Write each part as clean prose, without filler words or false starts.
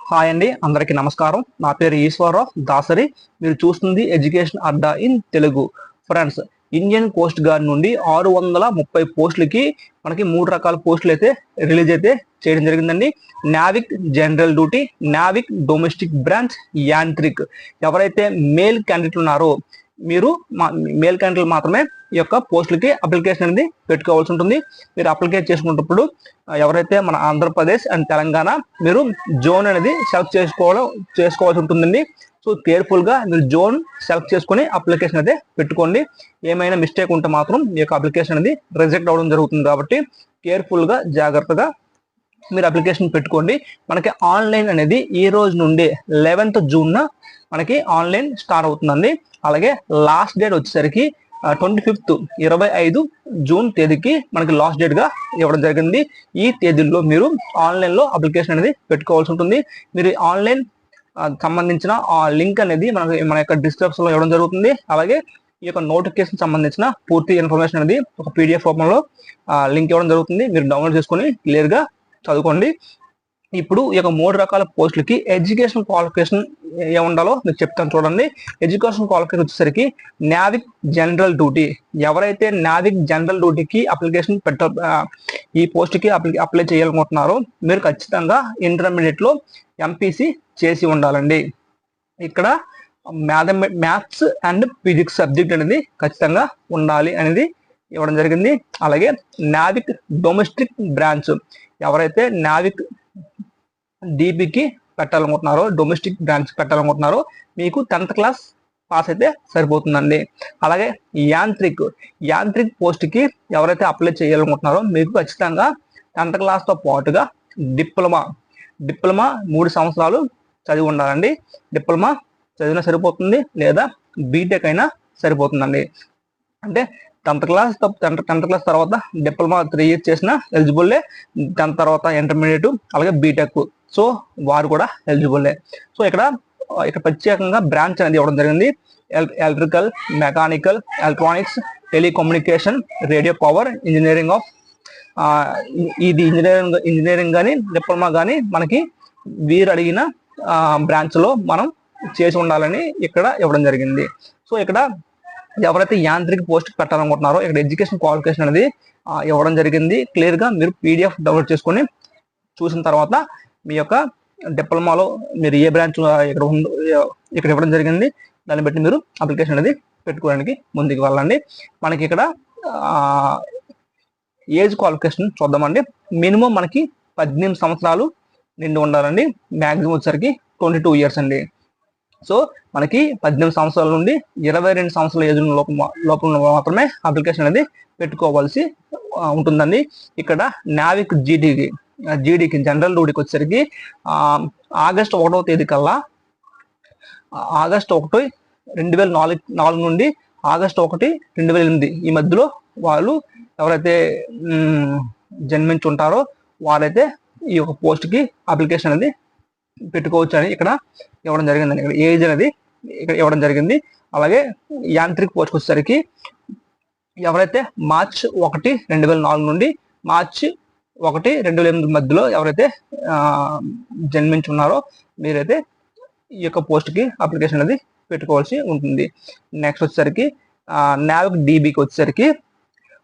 Hi అండి, అందరికీ నమస్కారం. నా పేరు ఈశ్వరరావు దాసరి. మీరు చూస్తుంది education Adda in Telugu. Friends, Indian coast guard నుండి 630 పోస్టులకి మనకి 3 రకాల పోస్టులు అయితే రిలీజ్ అయితే చేయడం జరిగిందండి. Navik general duty, Navik domestic branch, Yantrik. ఎవరైతే మేల్ క్యాండిడేట్లు ఉన్నారో మీరు మేల్ క్యాండిడేట్లు మాత్రమే ఈ యొక్క పోస్టులకి అప్లికేషన్ అనేది పెట్టుకోవాల్సి ఉంటుంది. మీరు అప్లికేట్ చేసుకున్నప్పుడు ఎవరైతే మన ఆంధ్రప్రదేశ్ అండ్ తెలంగాణ మీరు జోన్ అనేది సెలెక్ట్ చేసుకోవాల్సి ఉంటుందండి. సో కేర్ఫుల్ గా మీరు జోన్ సెలెక్ట్ చేసుకుని అప్లికేషన్ అయితే పెట్టుకోండి. ఏమైనా మిస్టేక్ ఉంటే మాత్రం ఈ యొక్క అప్లికేషన్ అనేది రిజెక్ట్ అవ్వడం జరుగుతుంది. కాబట్టి కేర్ఫుల్ గా జాగ్రత్తగా మీరు అప్లికేషన్ పెట్టుకోండి. మనకి ఆన్లైన్ అనేది ఈ రోజు నుండి 11th జూన్ మనకి ఆన్లైన్ స్టార్ట్ అవుతుందండి. అలాగే లాస్ట్ డేట్ వచ్చేసరికి 25 జూన్ తేదీకి మనకి లాస్ట్ డేట్ గా ఇవ్వడం జరిగింది. ఈ తేదీల్లో మీరు ఆన్లైన్ లో అప్లికేషన్ అనేది పెట్టుకోవాల్సి ఉంటుంది. మీరు ఆన్లైన్ సంబంధించిన ఆ లింక్ అనేది మన యొక్క డిస్క్రిప్షన్ లో ఇవ్వడం జరుగుతుంది. అలాగే ఈ యొక్క నోటిఫికేషన్ సంబంధించిన పూర్తి ఇన్ఫర్మేషన్ అనేది ఒక పీడిఎఫ్ రూపంలో లింక్ ఇవ్వడం జరుగుతుంది. మీరు డౌన్లోడ్ చేసుకుని క్లియర్ గా చదువుకోండి. ఇప్పుడు ఈ యొక్క 3 రకాల పోస్టులకి ఎడ్యుకేషన్ క్వాలిఫికేషన్ ఏముండాలో మీకు చెప్తాను చూడండి. ఎడ్యుకేషన్ క్వాలిఫికేషన్ వచ్చేసరికి నావిక్ జనరల్ డ్యూటీ. ఎవరైతే నావిక్ జనరల్ డ్యూటీకి అప్లికేషన్ ఈ పోస్ట్కి అప్లై చేయాలనుకుంటున్నారో మీరు ఖచ్చితంగా ఇంటర్మీడియట్ లో ఎంపీసీ చేసి ఉండాలండి. ఇక్కడ మ్యాథ్స్ అండ్ ఫిజిక్స్ సబ్జెక్ట్ అనేది ఖచ్చితంగా ఉండాలి అనేది ఇవ్వడం జరిగింది. అలాగే నావిక్ డొమెస్టిక్ బ్రాంచ్, ఎవరైతే నావిక్ డీబీకి పెట్టాలనుకుంటున్నారో డొమెస్టిక్ బ్రాంచ్ పెట్టాలనుకుంటున్నారో మీకు 10th క్లాస్ పాస్ అయితే సరిపోతుందండి. అలాగే యాంత్రిక్ పోస్ట్కి ఎవరైతే అప్లై చేయాలనుకుంటున్నారో మీకు ఖచ్చితంగా 10th క్లాస్తో పాటుగా డిప్లొమా 3 సంవత్సరాలు చదివి ఉండాలండి. డిప్లొమా చదివినా సరిపోతుంది, లేదా బీటెక్ అయినా సరిపోతుందండి. అంటే 10th క్లాస్ తర్వాత డిప్లొమా 3 years చేసిన ఎలిజిబుల్లే. 10th తర్వాత ఇంటర్మీడియట్ అలాగే బీటెక్, సో వారు కూడా ఎలిజిబుల్లే. సో ఇక్కడ ప్రత్యేకంగా బ్రాంచ్ అనేది ఇవ్వడం జరిగింది. Electrical, mechanical, electronics, telecommunication, radio power, engineering of ఇది ఇంజనీరింగ్ కానీ డిప్లొమా కానీ మనకి వీరు అడిగిన బ్రాంచ్ లో మనం చేసి ఉండాలని ఇక్కడ ఇవ్వడం జరిగింది. సో ఇక్కడ ఎవరైతే యాంత్రిక పోస్ట్ పెట్టాలనుకుంటున్నారో ఇక్కడ ఎడ్యుకేషన్ క్వాలిఫికేషన్ అనేది ఇవ్వడం జరిగింది. క్లియర్ గా మీరు పీడిఎఫ్ డౌన్లోడ్ చేసుకొని చూసిన తర్వాత మీ యొక్క డిప్లొమాలో మీరు ఏ బ్రాంచ్ ఇక్కడ ఇవ్వడం జరిగింది దాన్ని బట్టి మీరు అప్లికేషన్ అనేది పెట్టుకోవడానికి ముందుకు వెళ్ళండి. మనకి ఇక్కడ ఏజ్ క్వాలిఫికేషన్ చూద్దామండి. మినిమం మనకి 18 సంవత్సరాలు నిండి ఉండాలండి. మ్యాక్సిమం వచ్చేసరికి 22 years అండి. సో మనకి 18 సంవత్సరాల నుండి 22 సంవత్సరాల ఏజ్ లోపల మాత్రమే అప్లికేషన్ అనేది పెట్టుకోవాల్సి ఉంటుందండి. ఇక్కడ నావిక్ జీడీకి జనరల్ డ్యూటీకి వచ్చేసరికి ఆగస్టు 1వ తేదీ కల్లా ఆగస్టు 1, 2004 నుండి ఆగస్టు 1, 2008 ఈ మధ్యలో వాళ్ళు ఎవరైతే జన్మించి ఉంటారో వారైతే ఈ యొక్క పోస్ట్కి అప్లికేషన్ అనేది పెట్టుకోవచ్చు అని ఇక్కడ ఇవ్వడం జరిగిందండి. ఇక్కడ ఏజ్ అనేది ఇక్కడ ఇవ్వడం జరిగింది. అలాగే యాంత్రిక్ పోస్ట్ వచ్చేసరికి ఎవరైతే మార్చ్ 1, 2004 నుండి మార్చి 1, 2008 మధ్యలో ఎవరైతే జన్మించి ఉన్నారో మీరైతే ఈ యొక్క పోస్ట్కి అప్లికేషన్ అనేది పెట్టుకోవాల్సి ఉంటుంది. నెక్స్ట్ వచ్చేసరికి నావిక్ డీబీకి వచ్చేసరికి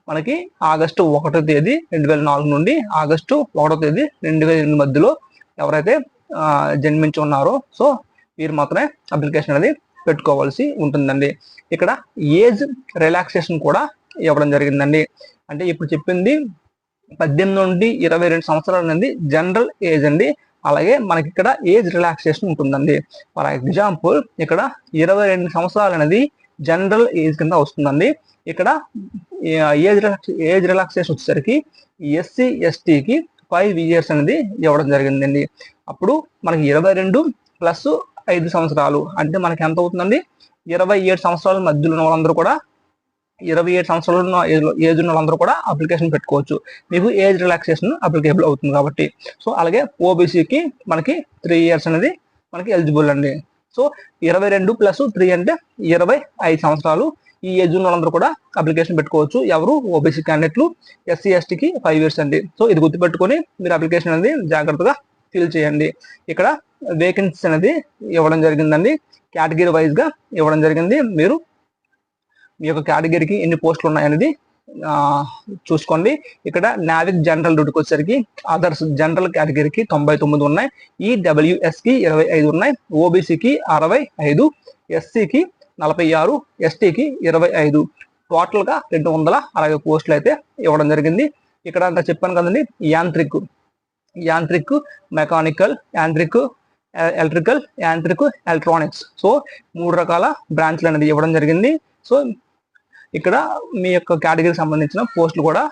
మనకి ఆగస్టు 1వ తేదీ 2004 నుండి ఆగస్టు 1వ తేదీ 2008 మధ్యలో ఎవరైతే జన్మించి ఉన్నారో సో వీరు మాత్రమే అప్లికేషన్ అనేది పెట్టుకోవాల్సి ఉంటుందండి. ఇక్కడ ఏజ్ రిలాక్సేషన్ కూడా ఇవ్వడం జరిగిందండి. అంటే ఇప్పుడు చెప్పింది 18 నుండి 22 సంవత్సరాలు అనేది జనరల్ ఏజ్ అండి. అలాగే మనకి ఇక్కడ ఏజ్ రిలాక్సేషన్ ఉంటుందండి. ఫర్ ఎగ్జాంపుల్ ఇక్కడ 22 సంవత్సరాలు అనేది జనరల్ ఏజ్ కింద వస్తుందండి. ఇక్కడ ఏజ్ రిలాక్సేషన్ వచ్చేసరికి ఎస్సీ ఎస్టీకి 5 years అనేది ఇవ్వడం జరిగిందండి. అప్పుడు మనకి 22 ప్లస్ 5 సంవత్సరాలు అంటే మనకి ఎంత అవుతుందండి? 27 సంవత్సరాల మధ్యలో ఉన్న వాళ్ళందరూ కూడా 27 సంవత్సరాల ఏజ్ ఉన్న వాళ్ళందరూ కూడా అప్లికేషన్ పెట్టుకోవచ్చు. మీకు ఏజ్ రిలాక్సేషన్ అప్లికేబుల్ అవుతుంది కాబట్టి. సో అలాగే ఓబీసీకి మనకి 3 years అనేది మనకి ఎలిజిబుల్ అండి. సో 22 ప్లస్ 3 అంటే 25 సంవత్సరాలు ఈ ఏజ్ ఉన్న వాళ్ళందరూ కూడా అప్లికేషన్ పెట్టుకోవచ్చు. ఎవరు? ఓబీసీ క్యాండిడేట్లు. ఎస్సీ ఎస్టీకి 5 years అండి. సో ఇది గుర్తుపెట్టుకొని మీరు అప్లికేషన్ అనేది జాగ్రత్తగా ఫిల్ చేయండి. ఇక్కడ వేకెన్సీస్ అనేది ఇవ్వడం జరిగిందండి. కేటగిరీ వైజ్గా ఇవ్వడం జరిగింది. మీరు మీ యొక్క కేటగిరీకి ఎన్ని పోస్టులు ఉన్నాయనేది చూసుకోండి. ఇక్కడ నావిక్ జనరల్ డ్యూటీకి వచ్చేసరికి అదర్స్ జనరల్ కేటగిరీకి 99 ఉన్నాయి, ఈడబ్ల్యూఎస్కి 25 ఉన్నాయి, ఓబీసీకి 65, ఎస్సీకి 46, ఎస్టీకి 25, టోటల్గా 260 పోస్టులు అయితే ఇవ్వడం జరిగింది. ఇక్కడ అంతా చెప్పాను కదండి, Yantrik, mechanical, electrical, electronics, so 3 రకాల బ్రాంచ్లు అనేది ఇవ్వడం జరిగింది. సో ఇక్కడ మీ యొక్క కేటగిరీకి సంబంధించిన పోస్టులు కూడా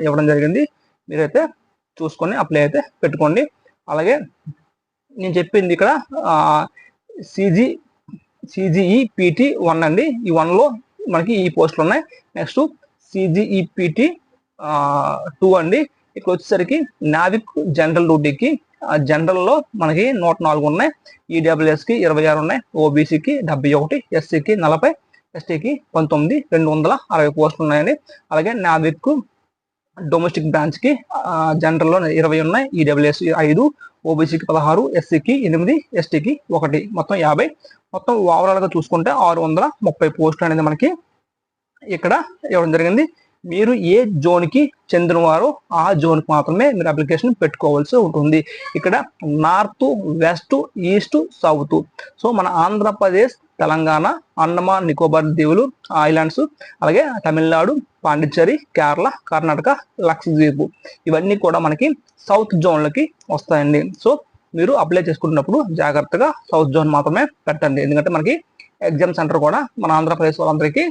ఇవ్వడం జరిగింది. మీరైతే చూసుకొని అప్లై అయితే పెట్టుకోండి. అలాగే నేను చెప్పింది ఇక్కడ సిజిఈపిటి 1 అండి. ఈ 1లో మనకి ఈ పోస్టులు ఉన్నాయి. నెక్స్ట్ సిజిఈపిటి 2 అండి. ఇక్కడ వచ్చేసరికి నావిక్ జనరల్ డ్యూటీకి జనరల్లో మనకి 104 ఉన్నాయి, ఈడబ్ల్యూఎస్కి 26 ఉన్నాయి, ఓబీసీకి 71, ఎస్సీకి 40, ఎస్టీకి 19, 260 పోస్టులు ఉన్నాయండి. అలాగే నావిక్ డొమెస్టిక్ బ్రాంచ్కి జనరల్లో 20 ఉన్నాయి, ఈడబ్ల్యూఎస్ 5, ఓబీసీకి 16, ఎస్సీకి 8, ఎస్టీకి 1, మొత్తం 50. మొత్తం ఓవరాల్గా చూసుకుంటే 630 పోస్టులు అనేది మనకి ఇక్కడ ఇవ్వడం జరిగింది. మీరు ఏ జోన్కి చెందినవారో ఆ జోన్కి మాత్రమే మీరు అప్లికేషన్ పెట్టుకోవాల్సి ఉంటుంది. ఇక్కడ north, west, east, south, so మన ఆంధ్రప్రదేశ్, తెలంగాణ, అండమాన్ నికోబార్ దీవులు ఐలాండ్స్, అలాగే తమిళనాడు, పాండిచ్చేరి, కేరళ, కర్ణాటక, లక్షద్వీప్, ఇవన్నీ కూడా మనకి సౌత్ జోన్లకి వస్తాయండి. సో మీరు అప్లై చేసుకున్నప్పుడు జాగ్రత్తగా సౌత్ జోన్ మాత్రమే పెట్టండి. ఎందుకంటే మనకి ఎగ్జామ్ సెంటర్ కూడా మన ఆంధ్రప్రదేశ్ వాళ్ళందరికీ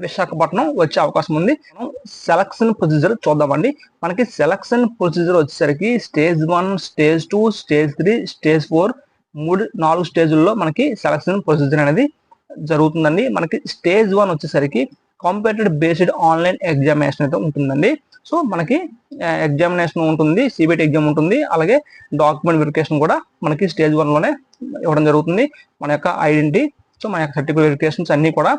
విశాఖపట్నం వచ్చే అవకాశం ఉంది. సెలక్షన్ ప్రొసీజర్ చూద్దామండి. మనకి సెలక్షన్ ప్రొసీజర్ వచ్చేసరికి స్టేజ్ 1, స్టేజ్ 2, స్టేజ్ 3, స్టేజ్ 4, 4 స్టేజ్ల్లో మనకి సెలక్షన్ ప్రొసీజర్ అనేది జరుగుతుందండి. మనకి స్టేజ్ 1 వచ్చేసరికి కంప్యూటర్ బేస్డ్ ఆన్లైన్ ఎగ్జామినేషన్ అయితే ఉంటుందండి. సో మనకి ఎగ్జామినేషన్ ఉంటుంది, సిబిటి ఎగ్జామ్ ఉంటుంది, అలాగే డాక్యుమెంట్ వెరిఫికేషన్ కూడా మనకి స్టేజ్ 1లోనే ఇవ్వడం జరుగుతుంది. మన యొక్క ఐడెంటిటీ, సో మన యొక్క సర్టిఫికేట్ వెరిఫికేషన్స్ అన్నీ కూడా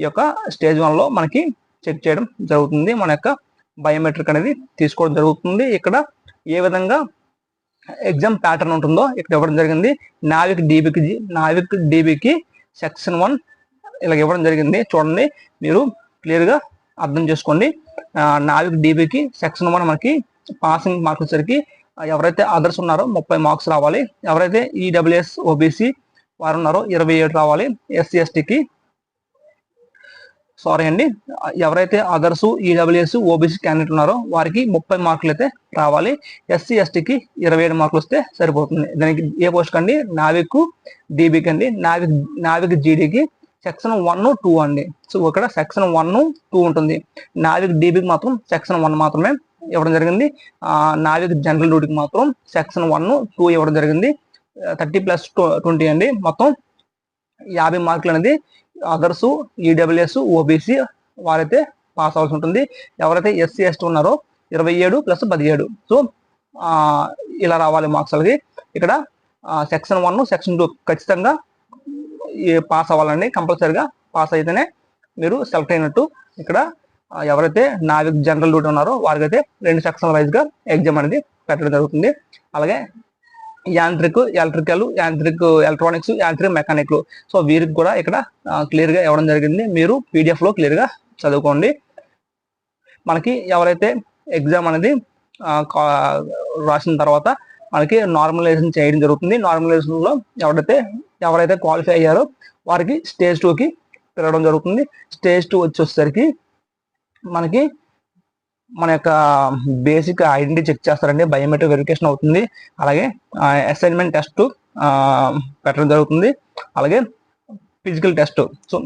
ఈ యొక్క స్టేజ్ 1లో మనకి చెక్ చేయడం జరుగుతుంది. మన యొక్క బయోమెట్రిక్ అనేది తీసుకోవడం జరుగుతుంది. ఇక్కడ ఏ విధంగా ఎగ్జామ్ ప్యాటర్న్ ఉంటుందో ఇక్కడ ఇవ్వడం జరిగింది. నావిక్ డీబీకి సెక్షన్ 1 ఇలా ఇవ్వడం జరిగింది. చూడండి, మీరు క్లియర్గా అర్థం చేసుకోండి. నావిక్ డీబీకి సెక్షన్ 1 మనకి పాసింగ్ మార్క్స్ వచ్చరికి ఎవరైతే అదర్స్ ఉన్నారో 30 మార్క్స్ రావాలి, ఎవరైతే ఈడబ్ల్యూఎస్ ఓబీసీ వారు ఉన్నారో 27 రావాలి, ఎస్సీ ఎస్టీకి ఎవరైతే అదర్స్ ఈడబ్ల్యూఎస్ ఓబీసీ క్యాండిడేట్ ఉన్నారో వారికి 30 మార్కులు అయితే రావాలి, ఎస్సీ ఎస్టీకి 27 మార్కులు వస్తే సరిపోతుంది. దానికి ఏ పోస్ట్ కండి, నావిక్ డీబీకి అండి, నావిక్ జీడీకి సెక్షన్ 1, 2 అండి. సో ఇక్కడ సెక్షన్ 1, 2 ఉంటుంది. నావిక్ డీబీకి మాత్రం సెక్షన్ 1 మాత్రమే ఇవ్వడం జరిగింది. నావిక్ జనరల్ డ్యూటీకి మాత్రం సెక్షన్ 1, 2 ఇవ్వడం జరిగింది. 30+20 అండి. మొత్తం 50 మార్కులు అనేది అదర్స్ ఈడబ్ల్యూఎస్ ఓబీసీ వారైతే పాస్ అవ్వాల్సి ఉంటుంది. ఎవరైతే ఎస్సీ ఎస్టీ ఉన్నారో 27+17, సో ఇలా రావాలి మార్క్స్. అలాగే ఇక్కడ సెక్షన్ 1, సెక్షన్ 2 ఖచ్చితంగా పాస్ అవ్వాలండి. కంపల్సరీగా పాస్ అయితేనే మీరు సెలెక్ట్ అయినట్టు. ఇక్కడ ఎవరైతే నావిక్ జనరల్ డ్యూటీ ఉన్నారో వారికైతే 2 సెక్షన్ వైజ్గా ఎగ్జామ్ అనేది పెట్టడం జరుగుతుంది. అలాగే యాంత్రిక్, ఎలక్ట్రానిక్స్, యాంత్రిక్ మెకానిక్లు, సో వీరికి కూడా ఇక్కడ క్లియర్గా ఇవ్వడం జరిగింది. మీరు పీడిఎఫ్లో క్లియర్గా చదువుకోండి. మనకి ఎవరైతే ఎగ్జామ్ అనేది రాసిన తర్వాత మనకి నార్మలైజేషన్ చేయడం జరుగుతుంది. నార్మలైజేషన్లో ఎవరైతే క్వాలిఫై అయ్యారో వారికి స్టేజ్ 2కి పెరగడం జరుగుతుంది. స్టేజ్ 2 వచ్చేసరికి మనకి మన యొక్క బేసిక్ ఐడెంటిటీ చెక్ చేస్తారండి, బయోమెట్రిక్ వెరిఫికేషన్ అవుతుంది, అలాగే అసైన్మెంట్ టెస్ట్ పెట్టడం జరుగుతుంది, అలాగే ఫిజికల్ టెస్ట్. సో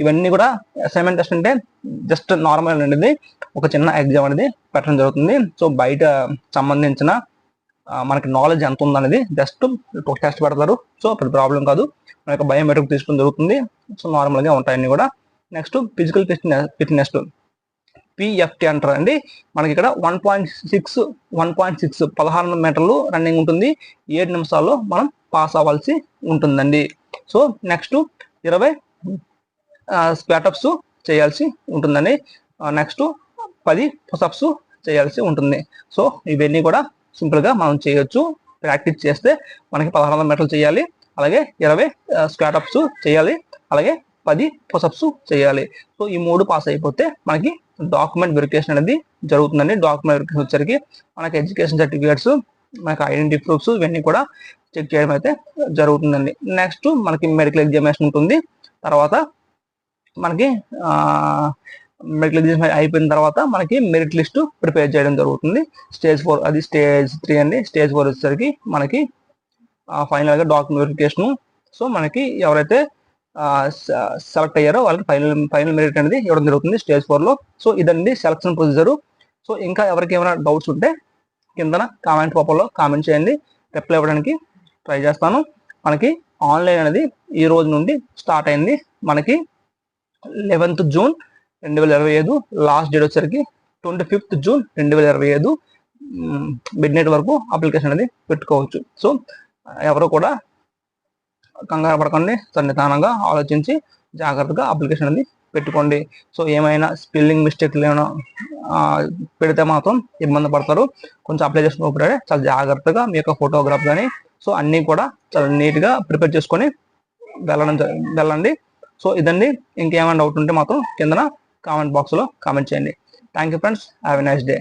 ఇవన్నీ కూడా అసైన్మెంట్ టెస్ట్ అంటే జస్ట్ నార్మల్ అనేది ఒక చిన్న ఎగ్జామ్ అనేది పెట్టడం జరుగుతుంది. సో బయట సంబంధించిన మనకి నాలెడ్జ్ ఎంత ఉందనేది జస్ట్ ఒక టెస్ట్ పెడతారు. సో పెద్ద ప్రాబ్లం కాదు, మన యొక్క బయోమెట్రిక్ తీసుకోవడం జరుగుతుంది. సో నార్మల్గా ఉంటాయన్నీ కూడా. నెక్స్ట్ ఫిజికల్ ఫిట్నెస్ పిఎఫ్టీ అంటారు అండి. మనకి ఇక్కడ 1.6 16 మీటర్లు రన్నింగ్ ఉంటుంది. 7 నిమిషాల్లో మనం పాస్ అవ్వాల్సి ఉంటుందండి. సో నెక్స్ట్ 20 స్క్వాటప్స్ చేయాల్సి ఉంటుందండి. నెక్స్ట్ 10 పుషప్స్ చేయాల్సి ఉంటుంది. సో ఇవన్నీ కూడా సింపుల్గా మనం చేయొచ్చు. ప్రాక్టీస్ చేస్తే మనకి 1600 మీటర్లు చేయాలి, అలాగే 20 స్క్వాటప్స్ చేయాలి, అలాగే 10 పుషప్స్ చేయాలి. సో ఈ 3 పాస్ అయిపోతే మనకి డాక్యుమెంట్ వెరిఫికేషన్ అనేది జరుగుతుందండి. డాక్యుమెంట్ వెరిఫికేషన్ వచ్చరికి మనకి ఎడ్యుకేషన్ సర్టిఫికేట్స్, మనకి ఐడెంటిటీ ప్రూఫ్స్ ఇవన్నీ కూడా చెక్ చేయడం అయితే జరుగుతుందండి. నెక్స్ట్ మనకి మెడికల్ ఎగ్జామినేషన్ ఉంటుంది. తర్వాత మనకి మెడికల్ ఎగ్జామినేషన్ అయిపోయిన తర్వాత మనకి మెరిట్ లిస్ట్ ప్రిపేర్ చేయడం జరుగుతుంది. స్టేజ్ 4 అది స్టేజ్ 3 అండి. స్టేజ్ 4 వచ్చేసరికి మనకి ఫైనల్గా డాక్యుమెంట్ వెరిఫికేషన్. సో మనకి ఎవరైతే సెలెక్ట్ అయ్యారో వాళ్ళకి ఫైనల్ మెరిట్ అనేది ఇవ్వడం జరుగుతుంది స్టేజ్ 4లో. సో ఇదండి సెలక్షన్ ప్రొసీజర్. సో ఇంకా ఎవరికి ఏమైనా డౌట్స్ ఉంటే కిందన కామెంట్ రూపంలో కామెంట్ చేయండి, రిప్లై ఇవ్వడానికి ట్రై చేస్తాను. మనకి ఆన్లైన్ అనేది ఈ రోజు నుండి స్టార్ట్ అయింది. మనకి 11th జూన్ 2025, లాస్ట్ డేట్ వచ్చేసరికి 25th జూన్ 2025 మిడ్ నైట్ వరకు అప్లికేషన్ అనేది పెట్టుకోవచ్చు. సో ఎవరు కూడా కంగారు పడకండి, నిదానంగా ఆలోచించి జాగ్రత్తగా అప్లికేషన్ అనేది పెట్టుకోండి. సో ఏమైనా స్పెల్లింగ్ మిస్టేక్లు ఏమైనా పెడితే మాత్రం ఇబ్బంది పడతారు. కొంచెం అప్లై చేసుకున్నప్పుడే చాలా జాగ్రత్తగా మీ యొక్క ఫోటోగ్రాఫ్ కానీ సో అన్నీ కూడా చాలా నీట్గా ప్రిపేర్ చేసుకొని వెళ్ళండి. సో ఇదండి. ఇంకేమైనా డౌట్ ఉంటే మాత్రం కిందన కామెంట్ బాక్స్లో కామెంట్ చేయండి. Thank you friends, have a nice day.